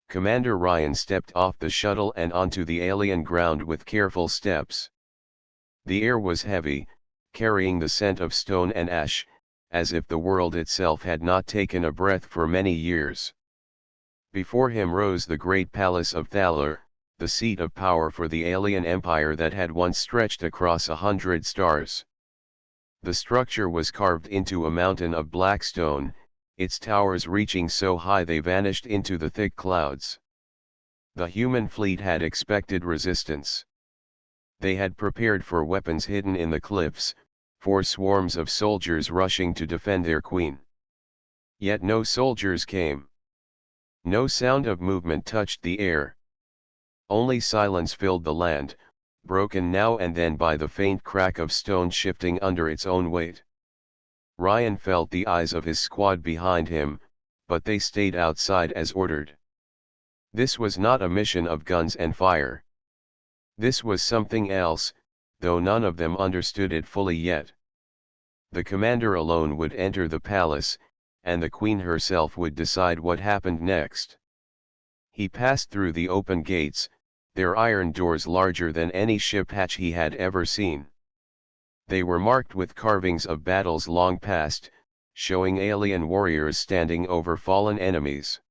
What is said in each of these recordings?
Commander Ryan stepped off the shuttle and onto the alien ground with careful steps. The air was heavy, carrying the scent of stone and ash, as if the world itself had not taken a breath for many years. Before him rose the great palace of Thaler, the seat of power for the alien empire that had once stretched across 100 stars. The structure was carved into a mountain of black stone, its towers reaching so high they vanished into the thick clouds. The human fleet had expected resistance. They had prepared for weapons hidden in the cliffs, for swarms of soldiers rushing to defend their queen. Yet no soldiers came. No sound of movement touched the air. Only silence filled the land, broken now and then by the faint crack of stone shifting under its own weight. Ryan felt the eyes of his squad behind him, but they stayed outside as ordered. This was not a mission of guns and fire. This was something else, though none of them understood it fully yet. The commander alone would enter the palace, and the queen herself would decide what happened next. He passed through the open gates, their iron doors larger than any ship hatch he had ever seen. They were marked with carvings of battles long past, showing alien warriors standing over fallen enemies.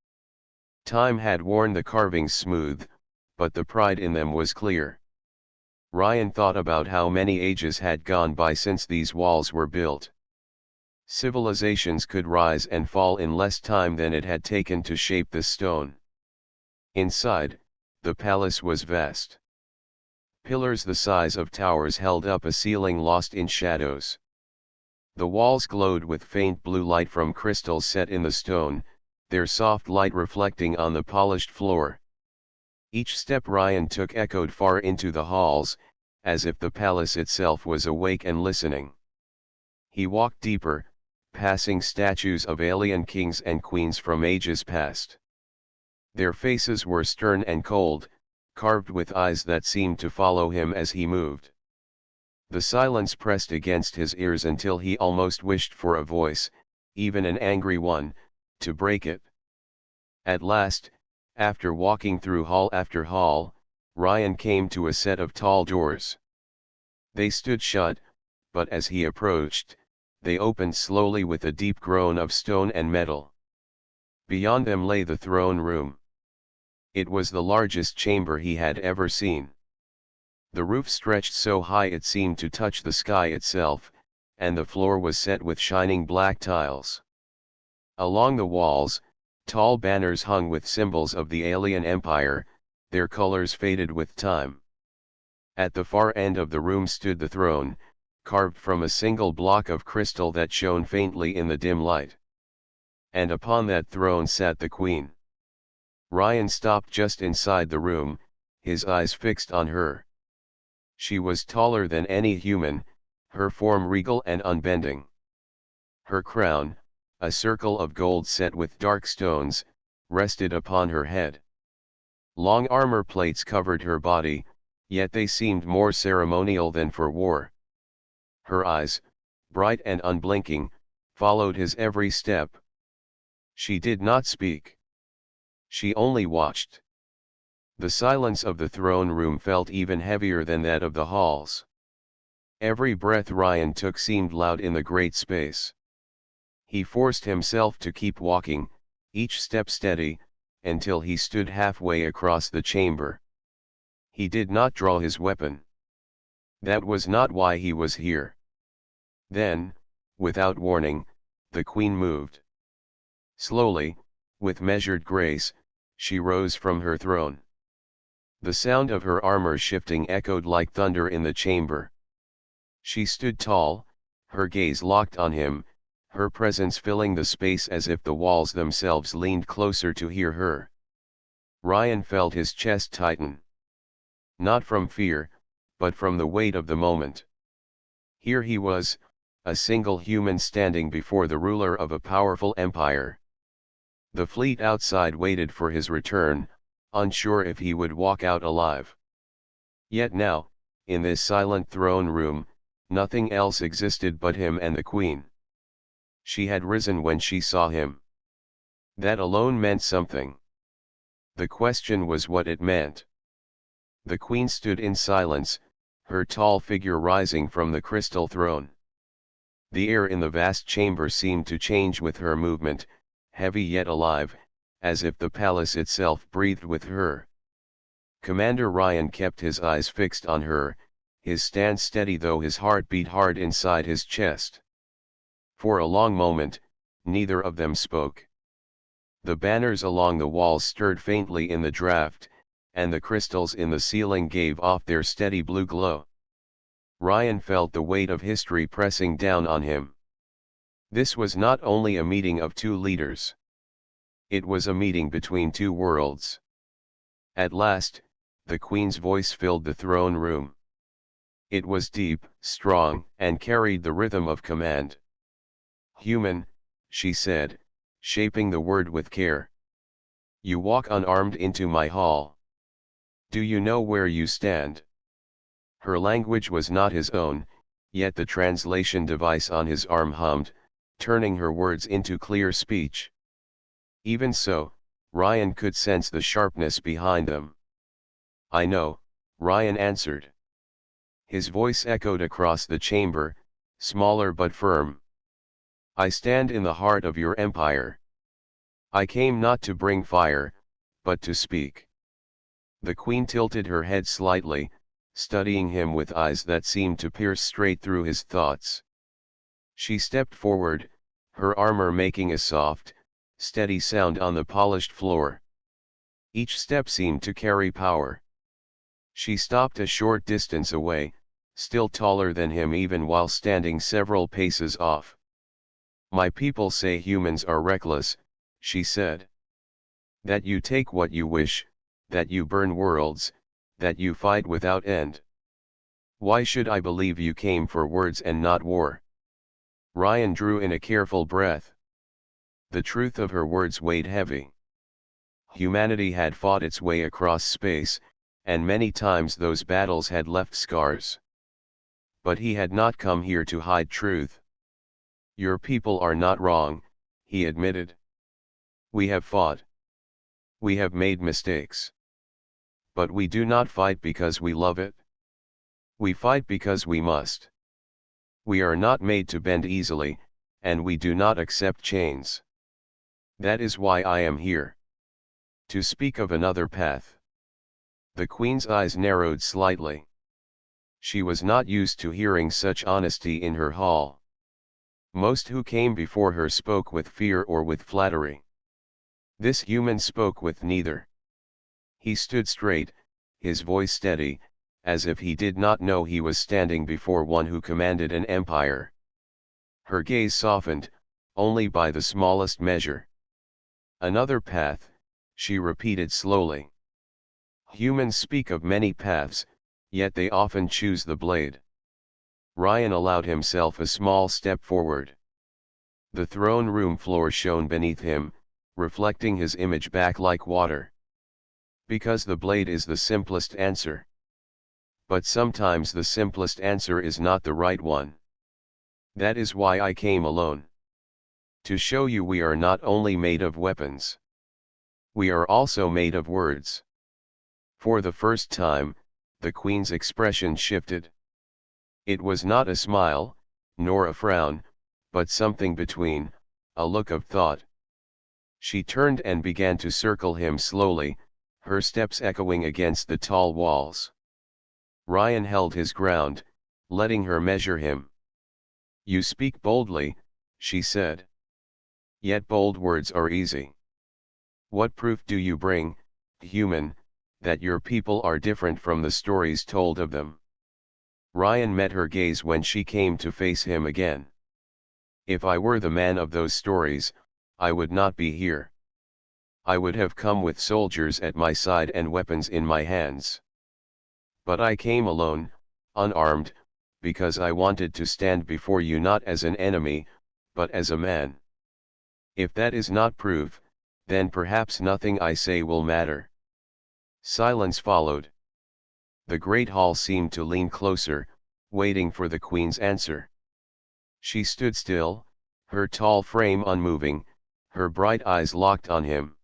Time had worn the carvings smooth, but the pride in them was clear. Ryan thought about how many ages had gone by since these walls were built. Civilizations could rise and fall in less time than it had taken to shape this stone. Inside, the palace was vast. Pillars the size of towers held up a ceiling lost in shadows. The walls glowed with faint blue light from crystals set in the stone, their soft light reflecting on the polished floor. Each step Ryan took echoed far into the halls, as if the palace itself was awake and listening. He walked deeper, passing statues of alien kings and queens from ages past. Their faces were stern and cold, carved with eyes that seemed to follow him as he moved. The silence pressed against his ears until he almost wished for a voice, even an angry one, to break it. At last, after walking through hall after hall, Ryan came to a set of tall doors. They stood shut, but as he approached, they opened slowly with a deep groan of stone and metal. Beyond them lay the throne room. It was the largest chamber he had ever seen. The roof stretched so high it seemed to touch the sky itself, and the floor was set with shining black tiles. Along the walls, tall banners hung with symbols of the alien empire, their colors faded with time. At the far end of the room stood the throne, carved from a single block of crystal that shone faintly in the dim light. And upon that throne sat the queen. Ryan stopped just inside the room, his eyes fixed on her. She was taller than any human, her form regal and unbending. Her crown, a circle of gold set with dark stones, rested upon her head. Long armor plates covered her body, yet they seemed more ceremonial than for war. Her eyes, bright and unblinking, followed his every step. She did not speak. She only watched. The silence of the throne room felt even heavier than that of the halls. Every breath Ryan took seemed loud in the great space. He forced himself to keep walking, each step steady, until he stood halfway across the chamber. He did not draw his weapon. That was not why he was here. Then, without warning, the queen moved. Slowly, with measured grace, she rose from her throne. The sound of her armor shifting echoed like thunder in the chamber. She stood tall, her gaze locked on him, her presence filling the space as if the walls themselves leaned closer to hear her. Ryan felt his chest tighten. Not from fear, but from the weight of the moment. Here he was, a single human standing before the ruler of a powerful empire. The fleet outside waited for his return, unsure if he would walk out alive. Yet now, in this silent throne room, nothing else existed but him and the queen. She had risen when she saw him. That alone meant something. The question was what it meant. The queen stood in silence, her tall figure rising from the crystal throne. The air in the vast chamber seemed to change with her movement, heavy yet alive, as if the palace itself breathed with her. Commander Ryan kept his eyes fixed on her, his stance steady though his heart beat hard inside his chest. For a long moment, neither of them spoke. The banners along the walls stirred faintly in the draught, and the crystals in the ceiling gave off their steady blue glow. Ryan felt the weight of history pressing down on him. This was not only a meeting of two leaders. It was a meeting between two worlds. At last, the queen's voice filled the throne room. It was deep, strong, and carried the rhythm of command. "Human," she said, shaping the word with care. "You walk unarmed into my hall. Do you know where you stand?" Her language was not his own, yet the translation device on his arm hummed, turning her words into clear speech. Even so, Ryan could sense the sharpness behind them. "I know," Ryan answered. His voice echoed across the chamber, smaller but firm. "I stand in the heart of your empire. I came not to bring fire, but to speak." The queen tilted her head slightly, studying him with eyes that seemed to pierce straight through his thoughts. She stepped forward, her armor making a soft, steady sound on the polished floor. Each step seemed to carry power. She stopped a short distance away, still taller than him even while standing several paces off. "My people say humans are reckless," she said. "That you take what you wish, that you burn worlds, that you fight without end. Why should I believe you came for words and not war?" Ryan drew in a careful breath. The truth of her words weighed heavy. Humanity had fought its way across space, and many times those battles had left scars. But he had not come here to hide truth. "Your people are not wrong," he admitted. "We have fought. We have made mistakes. But we do not fight because we love it. We fight because we must. We are not made to bend easily, and we do not accept chains. That is why I am here. To speak of another path." The queen's eyes narrowed slightly. She was not used to hearing such honesty in her hall. Most who came before her spoke with fear or with flattery. This human spoke with neither. He stood straight, his voice steady, as if he did not know he was standing before one who commanded an empire. Her gaze softened, only by the smallest measure. "Another path," she repeated slowly. "Humans speak of many paths, yet they often choose the blade." Ryan allowed himself a small step forward. The throne room floor shone beneath him, reflecting his image back like water. "Because the blade is the simplest answer. But sometimes the simplest answer is not the right one. That is why I came alone. To show you we are not only made of weapons. We are also made of words." For the first time, the queen's expression shifted. It was not a smile, nor a frown, but something between, a look of thought. She turned and began to circle him slowly, her steps echoing against the tall walls. Ryan held his ground, letting her measure him. "You speak boldly," she said. "Yet bold words are easy. What proof do you bring, human, that your people are different from the stories told of them?" Ryan met her gaze when she came to face him again. "If I were the man of those stories, I would not be here. I would have come with soldiers at my side and weapons in my hands. But I came alone, unarmed, because I wanted to stand before you not as an enemy, but as a man. If that is not proof, then perhaps nothing I say will matter." Silence followed. The great hall seemed to lean closer, waiting for the queen's answer. She stood still, her tall frame unmoving, her bright eyes locked on him.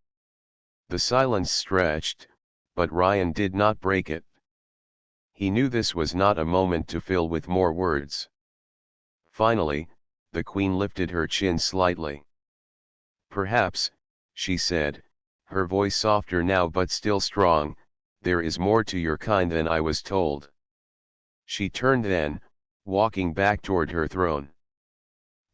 The silence stretched, but Ryan did not break it. He knew this was not a moment to fill with more words. Finally, the queen lifted her chin slightly. "Perhaps," she said, her voice softer now but still strong, "there is more to your kind than I was told." She turned then, walking back toward her throne.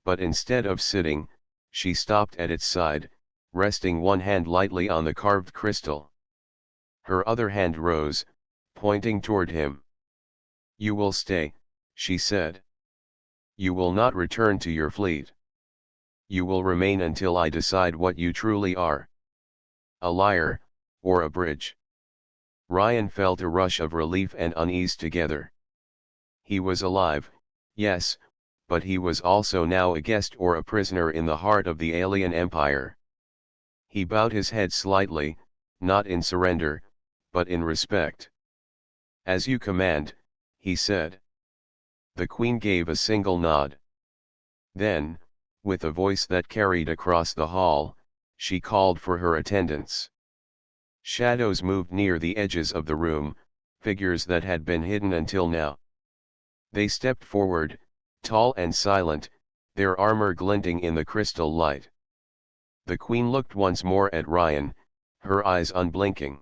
But instead of sitting, she stopped at its side, resting one hand lightly on the carved crystal. Her other hand rose, pointing toward him. "You will stay," she said. "You will not return to your fleet. You will remain until I decide what you truly are. A liar, or a bridge." Ryan felt a rush of relief and unease together. He was alive, yes, but he was also now a guest or a prisoner in the heart of the alien empire. He bowed his head slightly, not in surrender, but in respect. "As you command," he said. The queen gave a single nod. Then, with a voice that carried across the hall, she called for her attendants. Shadows moved near the edges of the room, figures that had been hidden until now. They stepped forward, tall and silent, their armor glinting in the crystal light. The queen looked once more at Ryan, her eyes unblinking.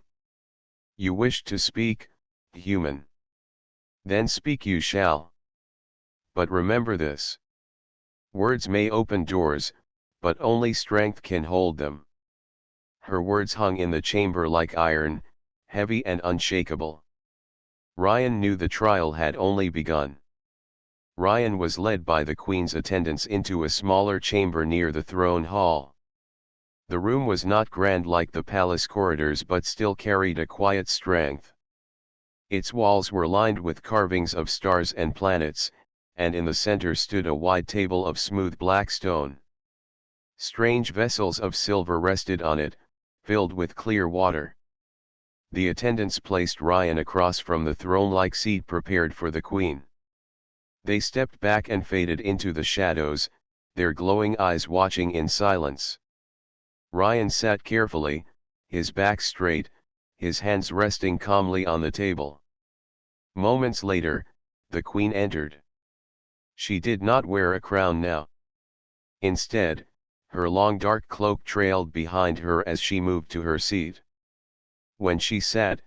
"You wish to speak, human? Then speak you shall. But remember this. Words may open doors, but only strength can hold them." Her words hung in the chamber like iron, heavy and unshakable. Ryan knew the trial had only begun. Ryan was led by the queen's attendants into a smaller chamber near the throne hall. The room was not grand like the palace corridors but still carried a quiet strength. Its walls were lined with carvings of stars and planets, and in the center stood a wide table of smooth black stone. Strange vessels of silver rested on it, filled with clear water. The attendants placed Ryan across from the throne-like seat prepared for the queen. They stepped back and faded into the shadows, their glowing eyes watching in silence. Ryan sat carefully, his back straight, his hands resting calmly on the table. Moments later, the queen entered. She did not wear a crown now. Instead, her long dark cloak trailed behind her as she moved to her seat. When she sat,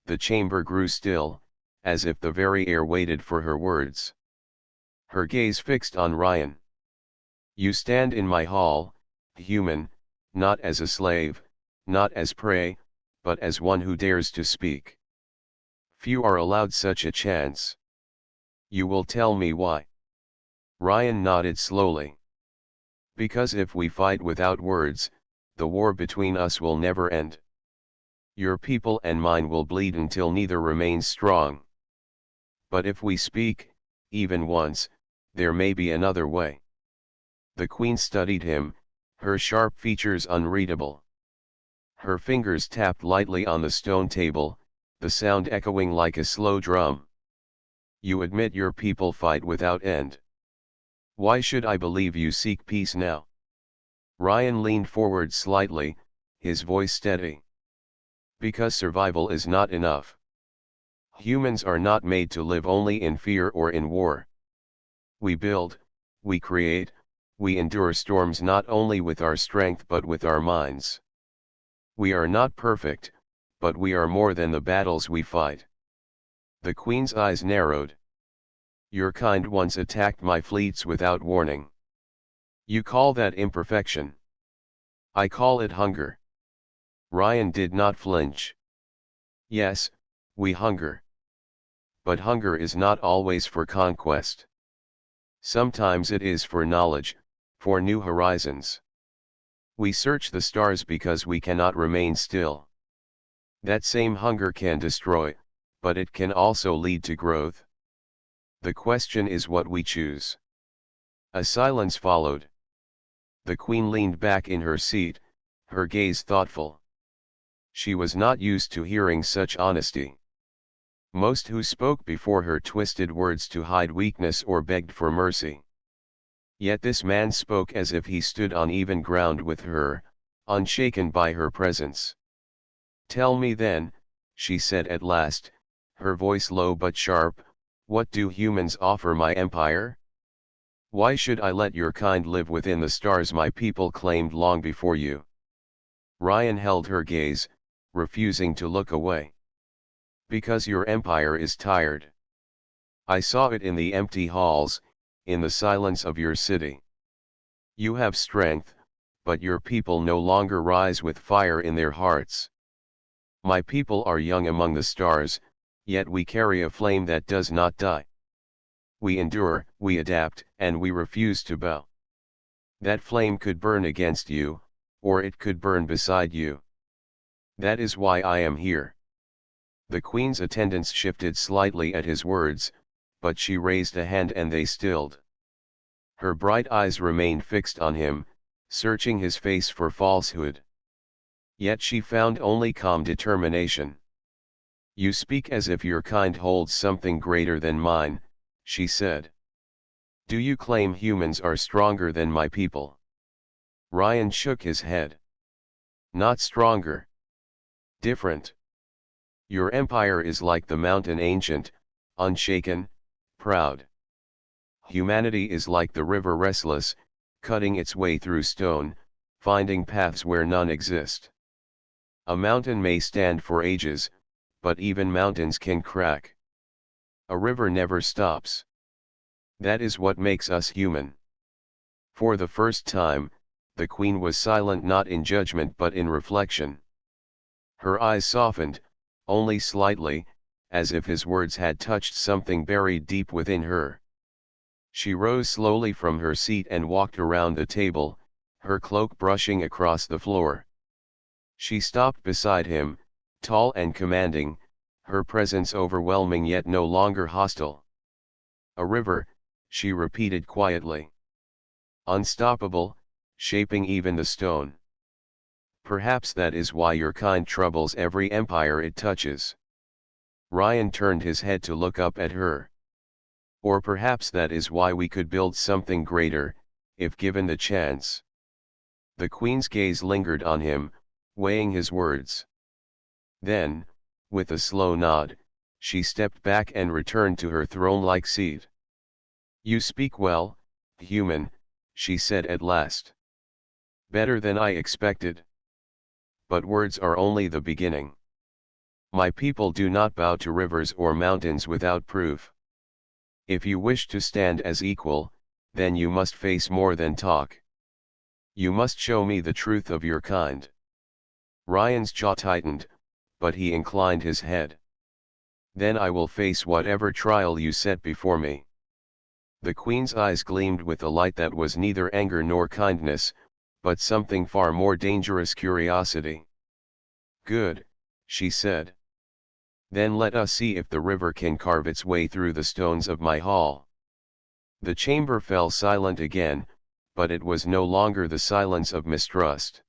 the chamber grew still, as if the very air waited for her words. Her gaze fixed on Ryan. "You stand in my hall, human, not as a slave, not as prey, but as one who dares to speak. Few are allowed such a chance. You will tell me why?" Ryan nodded slowly. "Because if we fight without words, the war between us will never end. Your people and mine will bleed until neither remains strong. But if we speak, even once, there may be another way." The queen studied him, her sharp features unreadable. Her fingers tapped lightly on the stone table, the sound echoing like a slow drum. "You admit your people fight without end. Why should I believe you seek peace now?" Ryan leaned forward slightly, his voice steady. "Because survival is not enough. Humans are not made to live only in fear or in war. We build, we create, we endure storms not only with our strength but with our minds. We are not perfect, but we are more than the battles we fight." The queen's eyes narrowed. "Your kind once attacked my fleets without warning. You call that imperfection. I call it hunger." Ryan did not flinch. "Yes, we hunger. But hunger is not always for conquest. Sometimes it is for knowledge, for new horizons. We search the stars because we cannot remain still. That same hunger can destroy, but it can also lead to growth. The question is what we choose." A silence followed. The queen leaned back in her seat, her gaze thoughtful. She was not used to hearing such honesty. Most who spoke before her twisted words to hide weakness or begged for mercy. Yet this man spoke as if he stood on even ground with her, unshaken by her presence. Tell me then, she said at last, her voice low but sharp, what do humans offer my empire? Why should I let your kind live within the stars my people claimed long before you? Ryan held her gaze, refusing to look away. Because your empire is tired. I saw it in the empty halls, in the silence of your city. You have strength, but your people no longer rise with fire in their hearts. My people are young among the stars, yet we carry a flame that does not die. We endure, we adapt, and we refuse to bow. That flame could burn against you, or it could burn beside you. That is why I am here. The queen's attendants shifted slightly at his words, but she raised a hand and they stilled. Her bright eyes remained fixed on him, searching his face for falsehood. Yet she found only calm determination. You speak as if your kind holds something greater than mine, she said. Do you claim humans are stronger than my people? Ryan shook his head. Not stronger. Different. Your empire is like the mountain, ancient, unshaken, proud. Humanity is like the river, restless, cutting its way through stone, finding paths where none exist. A mountain may stand for ages, but even mountains can crack. A river never stops. That is what makes us human. For the first time, the queen was silent, not in judgment but in reflection. Her eyes softened, only slightly, as if his words had touched something buried deep within her. She rose slowly from her seat and walked around the table, her cloak brushing across the floor. She stopped beside him, tall and commanding, her presence overwhelming yet no longer hostile. A river, she repeated quietly. Unstoppable, shaping even the stone. Perhaps that is why your kind troubles every empire it touches. Ryan turned his head to look up at her. Or perhaps that is why we could build something greater, if given the chance. The queen's gaze lingered on him, weighing his words. Then, with a slow nod, she stepped back and returned to her throne-like seat. You speak well, human, she said at last. Better than I expected. But words are only the beginning. My people do not bow to rivers or mountains without proof. If you wish to stand as equal, then you must face more than talk. You must show me the truth of your kind. Ryan's jaw tightened, but he inclined his head. Then I will face whatever trial you set before me. The queen's eyes gleamed with a light that was neither anger nor kindness, but something far more dangerous, curiosity. Good, she said. Then let us see if the river can carve its way through the stones of my hall. The chamber fell silent again, but it was no longer the silence of mistrust.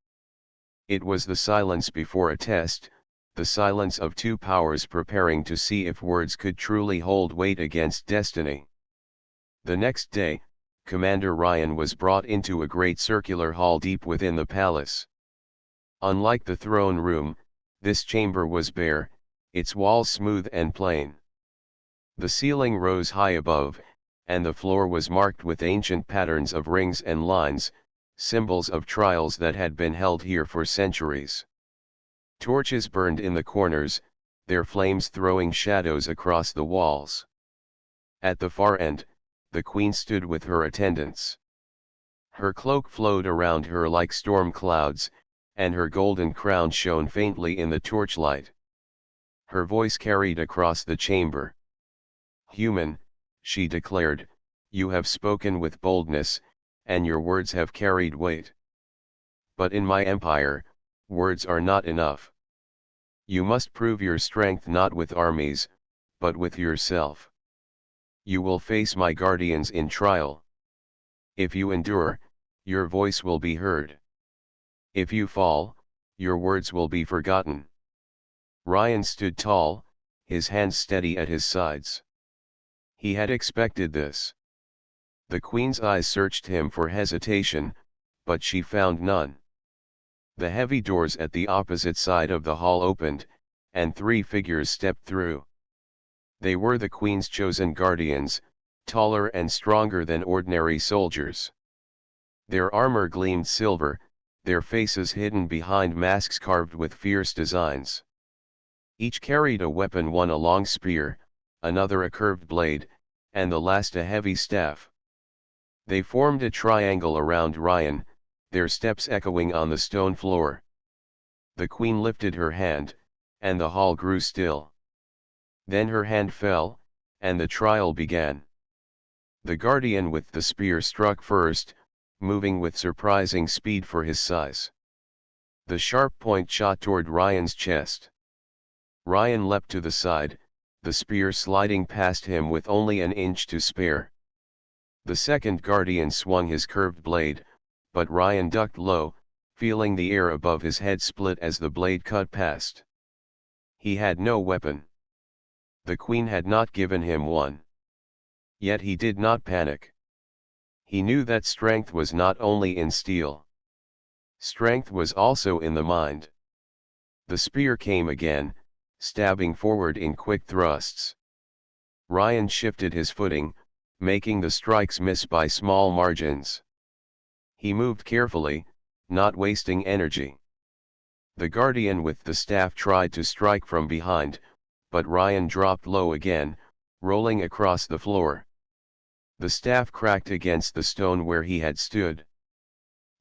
It was the silence before a test, the silence of two powers preparing to see if words could truly hold weight against destiny. The next day, Commander Ryan was brought into a great circular hall deep within the palace. Unlike the throne room, this chamber was bare, its walls smooth and plain. The ceiling rose high above, and the floor was marked with ancient patterns of rings and lines, symbols of trials that had been held here for centuries. Torches burned in the corners, their flames throwing shadows across the walls. At the far end, the queen stood with her attendants. Her cloak flowed around her like storm clouds, and her golden crown shone faintly in the torchlight. Her voice carried across the chamber. Human, she declared, you have spoken with boldness, and your words have carried weight. But in my empire, words are not enough. You must prove your strength not with armies, but with yourself. You will face my guardians in trial. If you endure, your voice will be heard. If you fall, your words will be forgotten. Ryan stood tall, his hands steady at his sides. He had expected this. The queen's eyes searched him for hesitation, but she found none. The heavy doors at the opposite side of the hall opened, and 3 figures stepped through. They were the Queen's chosen guardians, taller and stronger than ordinary soldiers. Their armor gleamed silver, their faces hidden behind masks carved with fierce designs. Each carried a weapon, one a long spear, another a curved blade, and the last a heavy staff. They formed a triangle around Ryan, their steps echoing on the stone floor. The Queen lifted her hand, and the hall grew still. Then her hand fell, and the trial began. The guardian with the spear struck first, moving with surprising speed for his size. The sharp point shot toward Ryan's chest. Ryan leapt to the side, the spear sliding past him with only an inch to spare. The second guardian swung his curved blade, but Ryan ducked low, feeling the air above his head split as the blade cut past. He had no weapon. The Queen had not given him one. Yet he did not panic. He knew that strength was not only in steel. Strength was also in the mind. The spear came again, stabbing forward in quick thrusts. Ryan shifted his footing, making the strikes miss by small margins. He moved carefully, not wasting energy. The guardian with the staff tried to strike from behind, but Ryan dropped low again, rolling across the floor. The staff cracked against the stone where he had stood.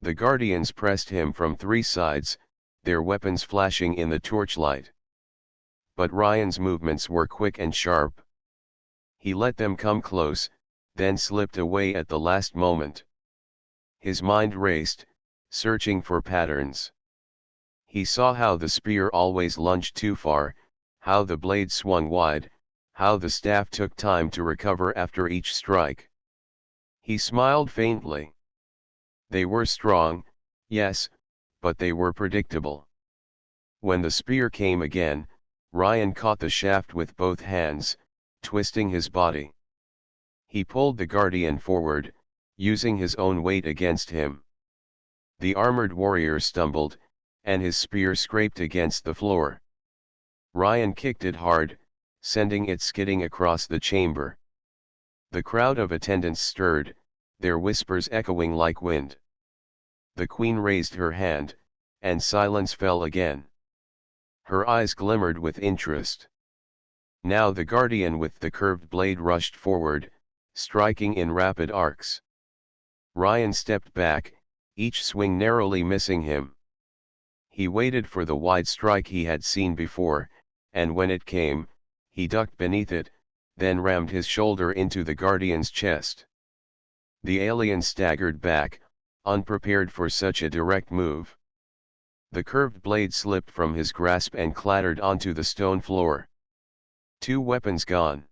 The guardians pressed him from 3 sides, their weapons flashing in the torchlight. But Ryan's movements were quick and sharp. He let them come close, then slipped away at the last moment. His mind raced, searching for patterns. He saw how the spear always lunged too far, how the blade swung wide, how the staff took time to recover after each strike. He smiled faintly. They were strong, yes, but they were predictable. When the spear came again, Ryan caught the shaft with both hands, twisting his body. He pulled the guardian forward, using his own weight against him. The armored warrior stumbled, and his spear scraped against the floor. Ryan kicked it hard, sending it skidding across the chamber. The crowd of attendants stirred, their whispers echoing like wind. The Queen raised her hand, and silence fell again. Her eyes glimmered with interest. Now the guardian with the curved blade rushed forward, striking in rapid arcs. Ryan stepped back, each swing narrowly missing him. He waited for the wide strike he had seen before, and when it came, he ducked beneath it, then rammed his shoulder into the guardian's chest. The alien staggered back, unprepared for such a direct move. The curved blade slipped from his grasp and clattered onto the stone floor. 2 weapons gone.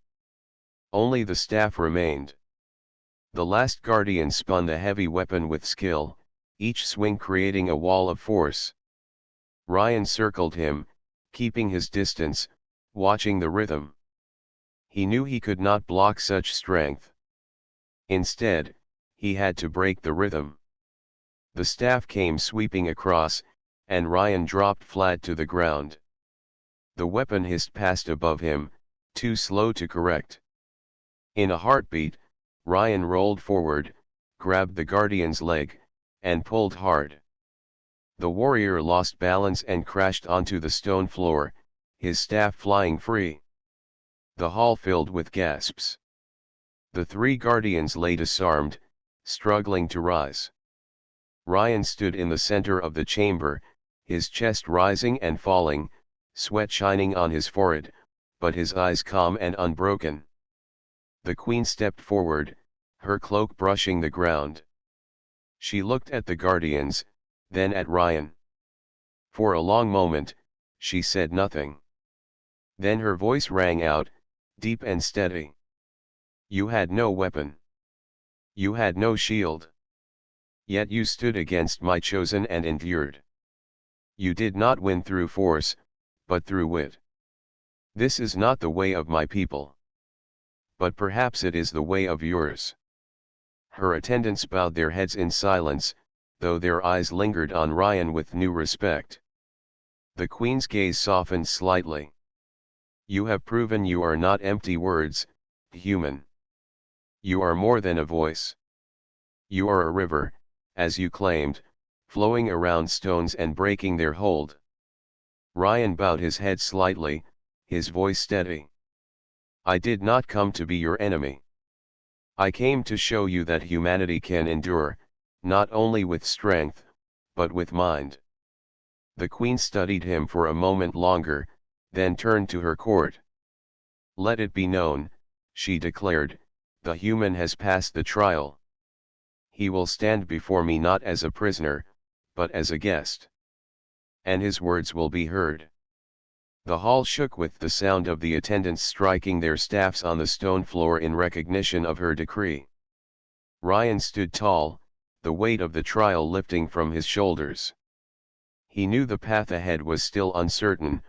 Only the staff remained. The last guardian spun the heavy weapon with skill, each swing creating a wall of force. Ryan circled him, keeping his distance, watching the rhythm. He knew he could not block such strength. Instead, he had to break the rhythm. The staff came sweeping across, and Ryan dropped flat to the ground. The weapon hissed past above him, too slow to correct. In a heartbeat, Ryan rolled forward, grabbed the guardian's leg, and pulled hard. The warrior lost balance and crashed onto the stone floor, his staff flying free. The hall filled with gasps. The 3 guardians lay disarmed, struggling to rise. Ryan stood in the center of the chamber, his chest rising and falling, sweat shining on his forehead, but his eyes calm and unbroken. The Queen stepped forward, her cloak brushing the ground. She looked at the guardians, then at Ryan. For a long moment, she said nothing. Then her voice rang out, deep and steady. You had no weapon. You had no shield. Yet you stood against my chosen and endured. You did not win through force, but through wit. This is not the way of my people. But perhaps it is the way of yours. Her attendants bowed their heads in silence, though their eyes lingered on Ryan with new respect. The queen's gaze softened slightly. You have proven you are not empty words, human. You are more than a voice. You are a river, as you claimed, flowing around stones and breaking their hold. Ryan bowed his head slightly, his voice steady. I did not come to be your enemy. I came to show you that humanity can endure, not only with strength, but with mind. The queen studied him for a moment longer, then turned to her court. Let it be known, she declared, the human has passed the trial. He will stand before me not as a prisoner, but as a guest. And his words will be heard. The hall shook with the sound of the attendants striking their staffs on the stone floor in recognition of her decree. Ryan stood tall, the weight of the trial lifting from his shoulders. He knew the path ahead was still uncertain,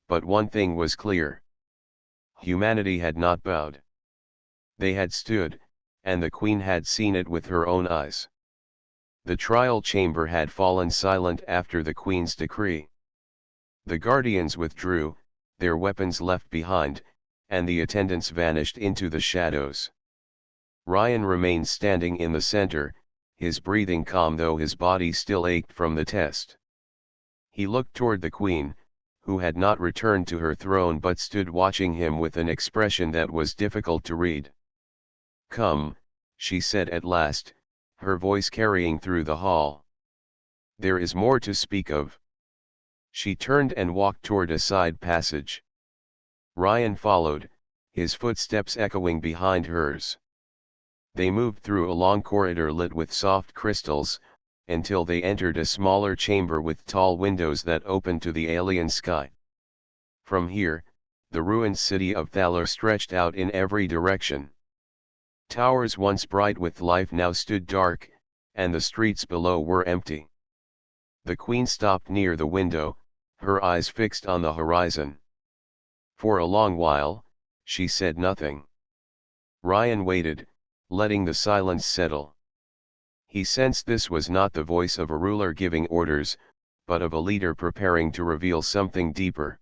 but one thing was clear. Humanity had not bowed. They had stood, and the queen had seen it with her own eyes. The trial chamber had fallen silent after the queen's decree. The guardians withdrew, their weapons left behind, and the attendants vanished into the shadows. Ryan remained standing in the center, his breathing calm though his body still ached from the test. He looked toward the queen, who had not returned to her throne but stood watching him with an expression that was difficult to read. Come, she said at last, her voice carrying through the hall. There is more to speak of. She turned and walked toward a side passage. Ryan followed, his footsteps echoing behind hers. They moved through a long corridor lit with soft crystals, until they entered a smaller chamber with tall windows that opened to the alien sky. From here, the ruined city of Thaler stretched out in every direction. Towers once bright with life now stood dark, and the streets below were empty. The queen stopped near the window, her eyes fixed on the horizon. For a long while, she said nothing. Ryan waited, letting the silence settle. He sensed this was not the voice of a ruler giving orders, but of a leader preparing to reveal something deeper.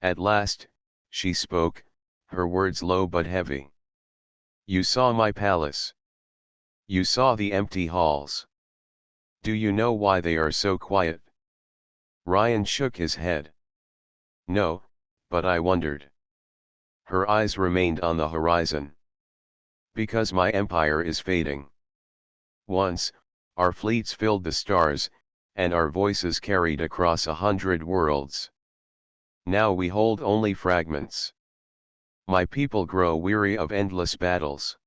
At last, she spoke, her words low but heavy. You saw my palace. You saw the empty halls. Do you know why they are so quiet? Ryan shook his head. No, but I wondered. Her eyes remained on the horizon. Because my empire is fading. Once, our fleets filled the stars, and our voices carried across 100 worlds. Now we hold only fragments. My people grow weary of endless battles.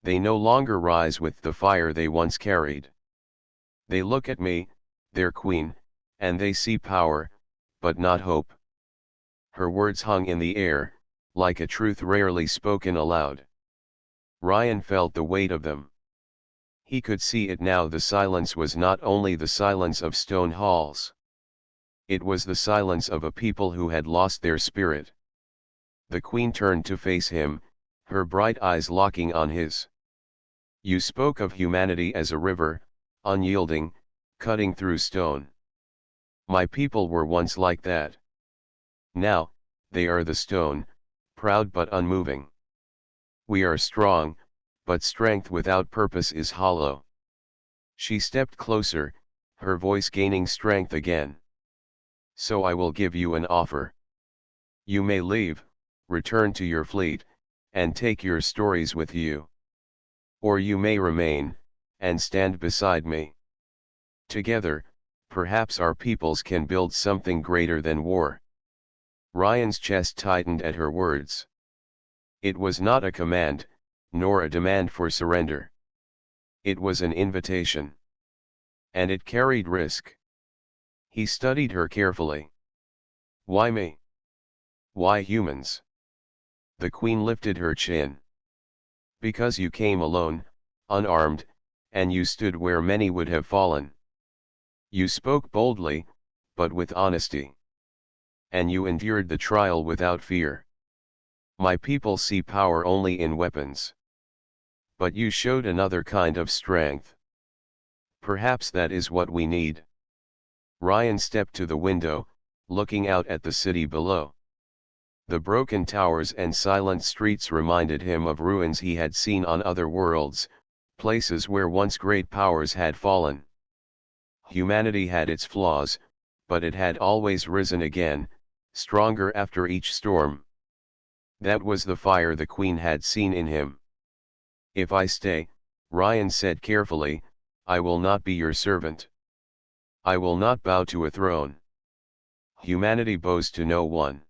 They no longer rise with the fire they once carried. They look at me, their queen, and they see power, but not hope. Her words hung in the air, like a truth rarely spoken aloud. Ryan felt the weight of them. He could see it now. The silence was not only the silence of stone halls. It was the silence of a people who had lost their spirit. The queen turned to face him, her bright eyes locking on his. You spoke of humanity as a river, unyielding, cutting through stone. My people were once like that. Now, they are the stone, proud but unmoving. We are strong, but strength without purpose is hollow. She stepped closer, her voice gaining strength again. So I will give you an offer. You may leave, return to your fleet, and take your stories with you. Or you may remain, and stand beside me. Together, perhaps our peoples can build something greater than war. Ryan's chest tightened at her words. It was not a command, nor a demand for surrender. It was an invitation. And it carried risk. He studied her carefully. Why me? Why humans? The queen lifted her chin. Because you came alone, unarmed, and you stood where many would have fallen. You spoke boldly, but with honesty. And you endured the trial without fear. My people see power only in weapons. But you showed another kind of strength. Perhaps that is what we need. Ryan stepped to the window, looking out at the city below. The broken towers and silent streets reminded him of ruins he had seen on other worlds, places where once great powers had fallen. Humanity had its flaws, but it had always risen again, stronger after each storm. That was the fire the Queen had seen in him. If I stay, Ryan said carefully, I will not be your servant. I will not bow to a throne. Humanity bows to no one.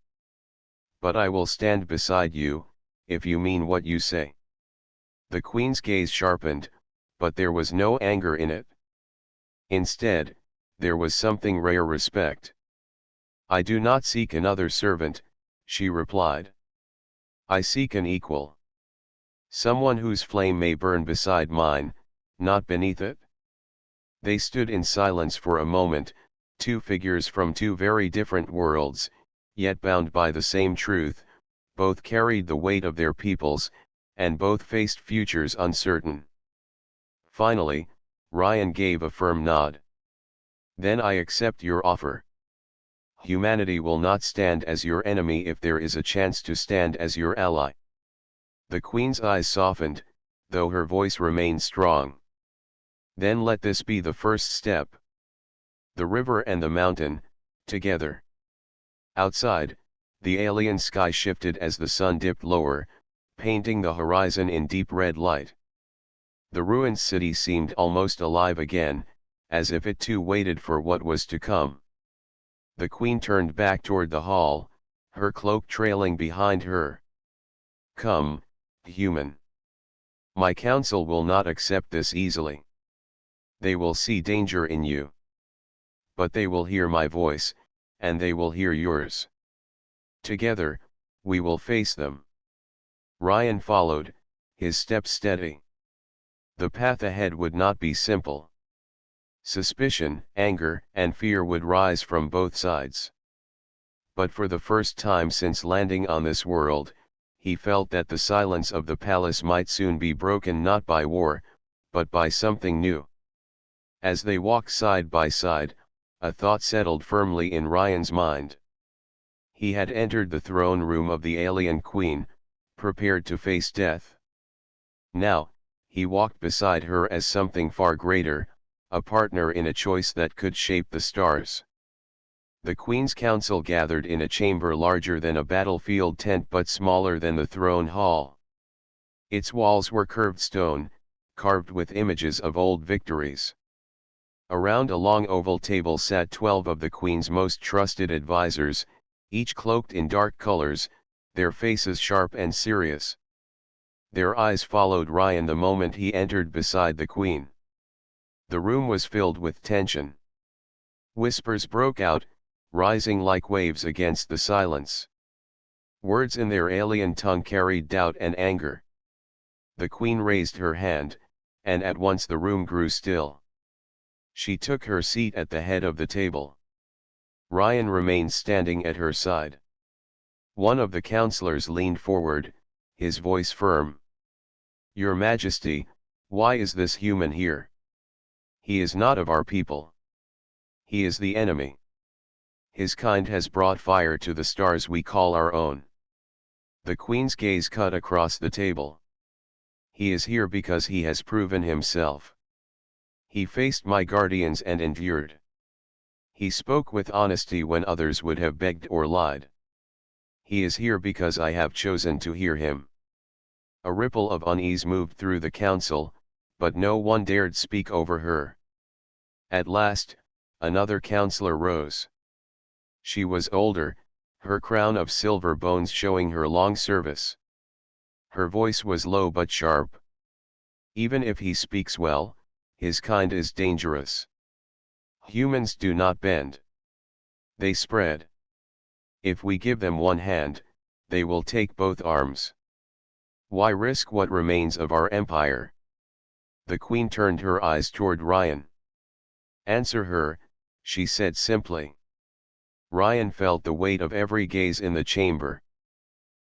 But I will stand beside you, if you mean what you say. The Queen's gaze sharpened, but there was no anger in it. Instead, there was something rare respect. I do not seek another servant, she replied. I seek an equal. Someone whose flame may burn beside mine, not beneath it. They stood in silence for a moment, two figures from two very different worlds, yet bound by the same truth, both carried the weight of their peoples, and both faced futures uncertain. Finally, Ryan gave a firm nod. Then I accept your offer. Humanity will not stand as your enemy if there is a chance to stand as your ally. The Queen's eyes softened, though her voice remained strong. Then let this be the first step. The river and the mountain, together. Outside, the alien sky shifted as the sun dipped lower, painting the horizon in deep red light. The ruined city seemed almost alive again, as if it too waited for what was to come. The Queen turned back toward the hall, her cloak trailing behind her. Come, human. My council will not accept this easily. They will see danger in you. But they will hear my voice, and they will hear yours. Together, we will face them. Ryan followed, his steps steady. The path ahead would not be simple. Suspicion, anger, and fear would rise from both sides. But for the first time since landing on this world, he felt that the silence of the palace might soon be broken not by war, but by something new. As they walked side by side, a thought settled firmly in Ryan's mind. He had entered the throne room of the alien queen, prepared to face death. Now, he walked beside her as something far greater, a partner in a choice that could shape the stars. The Queen's council gathered in a chamber larger than a battlefield tent but smaller than the throne hall. Its walls were curved stone, carved with images of old victories. Around a long oval table sat 12 of the Queen's most trusted advisors, each cloaked in dark colors, their faces sharp and serious. Their eyes followed Ryan the moment he entered beside the Queen. The room was filled with tension. Whispers broke out, rising like waves against the silence. Words in their alien tongue carried doubt and anger. The Queen raised her hand, and at once the room grew still. She took her seat at the head of the table. Ryan remained standing at her side. One of the counselors leaned forward, his voice firm. Your Majesty, why is this human here? He is not of our people. He is the enemy. His kind has brought fire to the stars we call our own. The Queen's gaze cut across the table. He is here because he has proven himself. He faced my guardians and endured. He spoke with honesty when others would have begged or lied. He is here because I have chosen to hear him. A ripple of unease moved through the council, but no one dared speak over her. At last, another counselor rose. She was older, her crown of silver bones showing her long service. Her voice was low but sharp. Even if he speaks well, his kind is dangerous. Humans do not bend. They spread. If we give them one hand, they will take both arms. Why risk what remains of our empire? The Queen turned her eyes toward Ryan. Answer her, she said simply. Ryan felt the weight of every gaze in the chamber.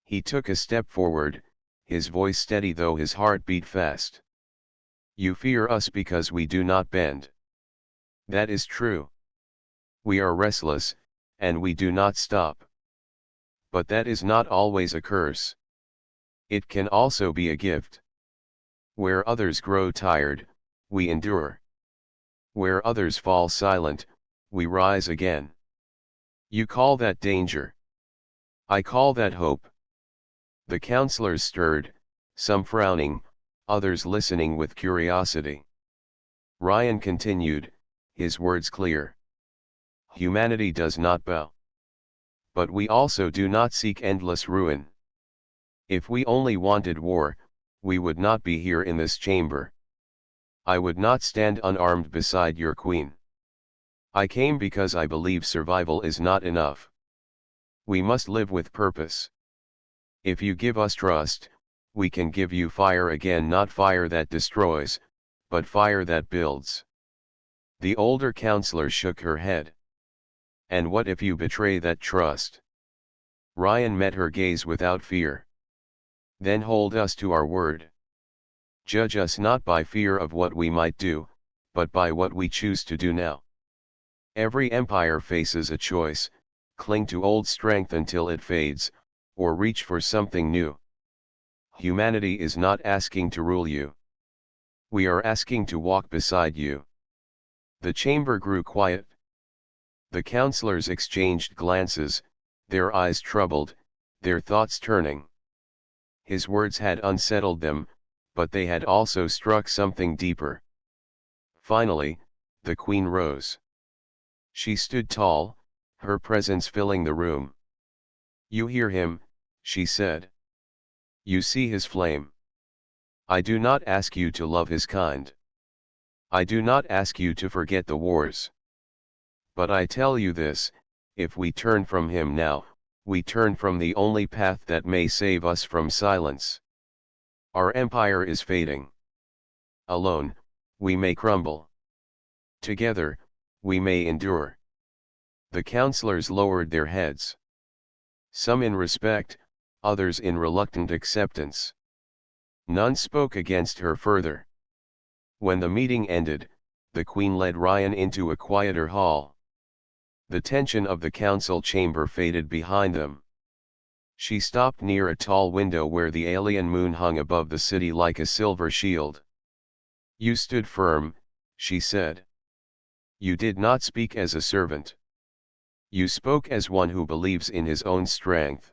He took a step forward, his voice steady though his heart beat fast. You fear us because we do not bend. That is true. We are restless, and we do not stop. But that is not always a curse. It can also be a gift. Where others grow tired, we endure. Where others fall silent, we rise again. You call that danger. I call that hope. The counselors stirred, some frowning, others listening with curiosity. Ryan continued, his words clear. Humanity does not bow. But we also do not seek endless ruin. If we only wanted war, we would not be here in this chamber. I would not stand unarmed beside your queen. I came because I believe survival is not enough. We must live with purpose. If you give us trust, we can give you fire again, not fire that destroys, but fire that builds. The older counselor shook her head. And what if you betray that trust? Ryan met her gaze without fear. Then hold us to our word. Judge us not by fear of what we might do, but by what we choose to do now. Every empire faces a choice: cling to old strength until it fades, or reach for something new. Humanity is not asking to rule you. We are asking to walk beside you. The chamber grew quiet. The counselors exchanged glances, their eyes troubled, their thoughts turning. His words had unsettled them, but they had also struck something deeper. Finally, the queen rose. She stood tall, her presence filling the room. You hear him, she said. You see his flame. I do not ask you to love his kind. I do not ask you to forget the wars. But I tell you this, if we turn from him now, we turn from the only path that may save us from silence. Our empire is fading. Alone, we may crumble. Together, we may endure. The counselors lowered their heads. Some in respect, others in reluctant acceptance. None spoke against her further. When the meeting ended, the queen led Ryan into a quieter hall. The tension of the council chamber faded behind them. She stopped near a tall window where the alien moon hung above the city like a silver shield. You stood firm, she said. You did not speak as a servant. You spoke as one who believes in his own strength.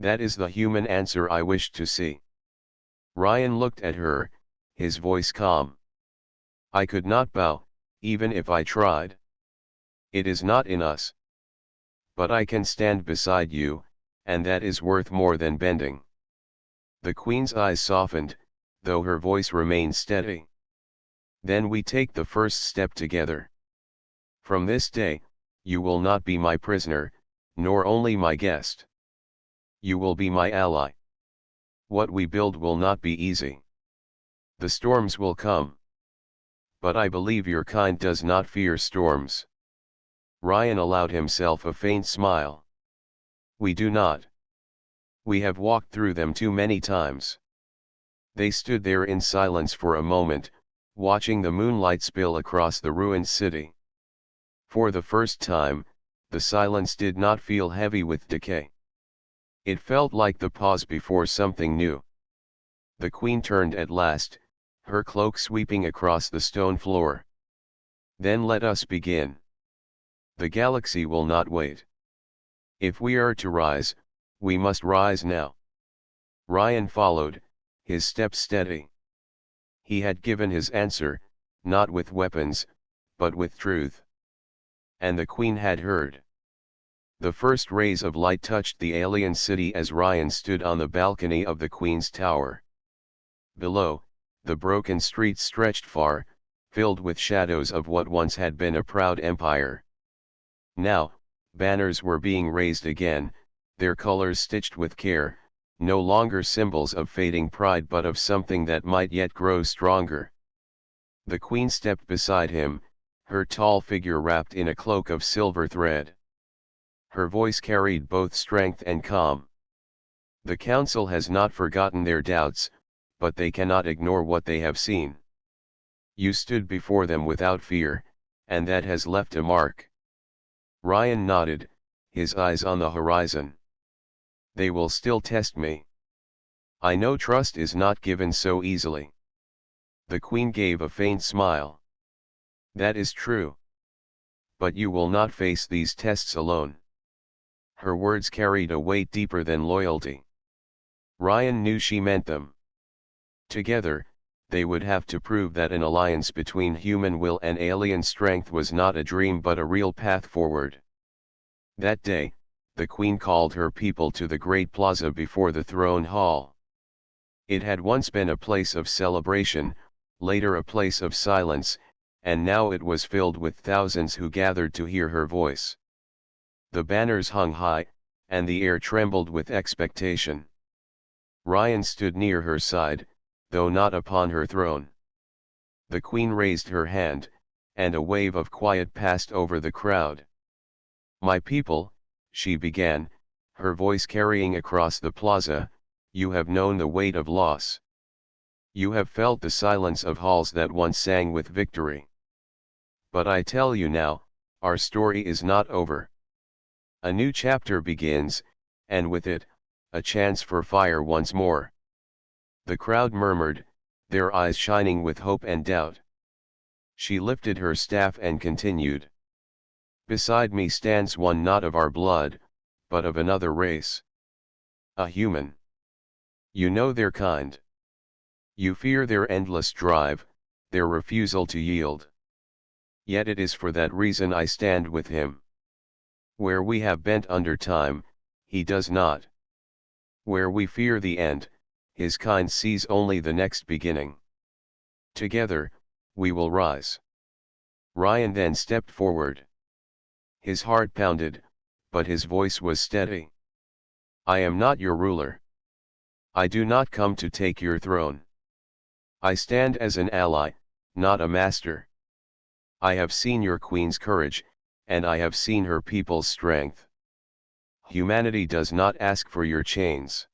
That is the human answer I wish to see. Ryan looked at her, his voice calm. I could not bow, even if I tried. It is not in us. But I can stand beside you, and that is worth more than bending. The queen's eyes softened, though her voice remained steady. Then we take the first step together. From this day, you will not be my prisoner, nor only my guest. You will be my ally. What we build will not be easy. The storms will come. But I believe your kind does not fear storms. Ryan allowed himself a faint smile. We do not. We have walked through them too many times. They stood there in silence for a moment, watching the moonlight spill across the ruined city. For the first time, the silence did not feel heavy with decay. It felt like the pause before something new. The queen turned at last, her cloak sweeping across the stone floor. Then let us begin. The galaxy will not wait. If we are to rise, we must rise now. Ryan followed, his step steady. He had given his answer, not with weapons, but with truth. And the queen had heard. The first rays of light touched the alien city as Ryan stood on the balcony of the queen's tower. Below, the broken streets stretched far, filled with shadows of what once had been a proud empire. Now, banners were being raised again, their colors stitched with care, no longer symbols of fading pride but of something that might yet grow stronger. The queen stepped beside him, her tall figure wrapped in a cloak of silver thread. Her voice carried both strength and calm. The council has not forgotten their doubts, but they cannot ignore what they have seen. You stood before them without fear, and that has left a mark. Ryan nodded, his eyes on the horizon. They will still test me. I know trust is not given so easily. The Queen gave a faint smile. That is true. But you will not face these tests alone. Her words carried a weight deeper than loyalty. Ryan knew she meant them. Together, they would have to prove that an alliance between human will and alien strength was not a dream but a real path forward. That day, the Queen called her people to the great plaza before the throne hall. It had once been a place of celebration, later a place of silence, and now it was filled with thousands who gathered to hear her voice. The banners hung high, and the air trembled with expectation. Ryan stood near her side, though not upon her throne. The Queen raised her hand, and a wave of quiet passed over the crowd. My people, she began, her voice carrying across the plaza, you have known the weight of loss. You have felt the silence of halls that once sang with victory. But I tell you now, our story is not over. A new chapter begins, and with it, a chance for fire once more. The crowd murmured, their eyes shining with hope and doubt. She lifted her staff and continued. Beside me stands one not of our blood, but of another race. A human. You know their kind. You fear their endless drive, their refusal to yield. Yet it is for that reason I stand with him. Where we have bent under time, he does not. Where we fear the end, his kind sees only the next beginning. Together, we will rise. Ryan then stepped forward. His heart pounded, but his voice was steady. I am not your ruler. I do not come to take your throne. I stand as an ally, not a master. I have seen your queen's courage, and I have seen her people's strength. Humanity does not ask for your chains.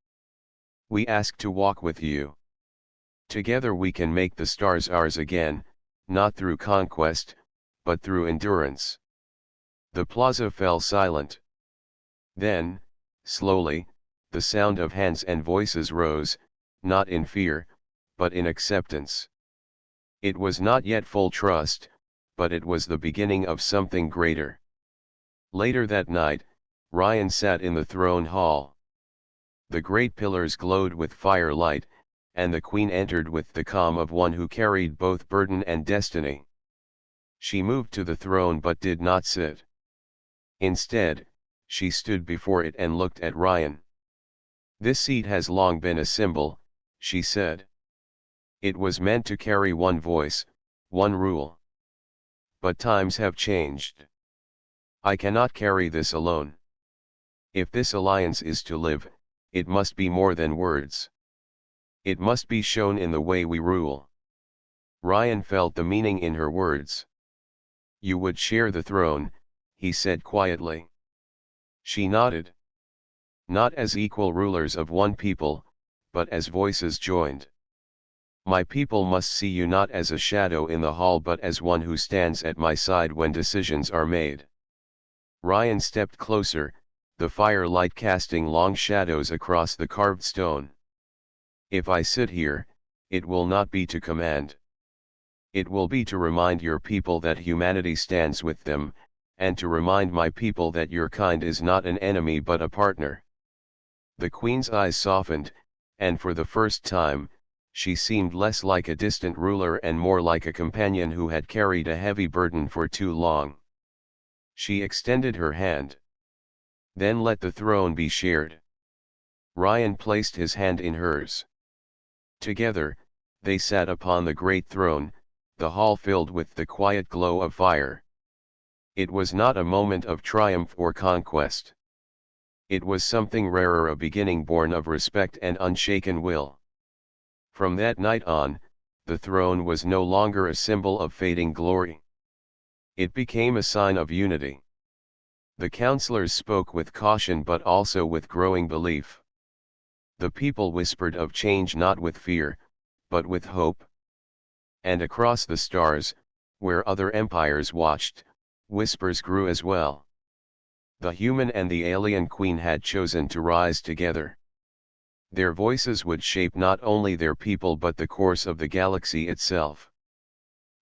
We ask to walk with you. Together we can make the stars ours again, not through conquest, but through endurance. The plaza fell silent. Then, slowly, the sound of hands and voices rose, not in fear, but in acceptance. It was not yet full trust, but it was the beginning of something greater. Later that night, Ryan sat in the throne hall. The great pillars glowed with firelight, and the Queen entered with the calm of one who carried both burden and destiny. She moved to the throne but did not sit. Instead, she stood before it and looked at Ryan. This seat has long been a symbol, she said. It was meant to carry one voice, one rule. But times have changed. I cannot carry this alone. If this alliance is to live, it must be more than words. It must be shown in the way we rule. Ryan felt the meaning in her words. You would share the throne, he said quietly. She nodded. Not as equal rulers of one people, but as voices joined. My people must see you not as a shadow in the hall but as one who stands at my side when decisions are made. Ryan stepped closer, the firelight casting long shadows across the carved stone. If I sit here, it will not be to command. It will be to remind your people that humanity stands with them, and to remind my people that your kind is not an enemy but a partner. The Queen's eyes softened, and for the first time, she seemed less like a distant ruler and more like a companion who had carried a heavy burden for too long. She extended her hand. Then let the throne be shared. Ryan placed his hand in hers. Together, they sat upon the great throne, the hall filled with the quiet glow of fire. It was not a moment of triumph or conquest. It was something rarer, a beginning born of respect and unshaken will. From that night on, the throne was no longer a symbol of fading glory. It became a sign of unity. The counselors spoke with caution but also with growing belief. The people whispered of change not with fear, but with hope. And across the stars, Where other empires watched, whispers grew as well. The human and the alien queen had chosen to rise together. Their voices would shape not only their people but the course of the galaxy itself.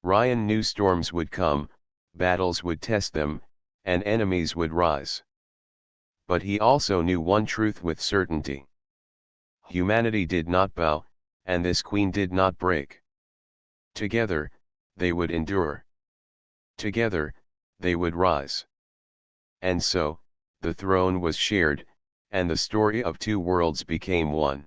Ryan knew storms would come, battles would test them, and enemies would rise. But he also knew one truth with certainty. Humanity did not bow, and this queen did not break. Together, they would endure. Together, they would rise. And so, the throne was shared, and the story of two worlds became one.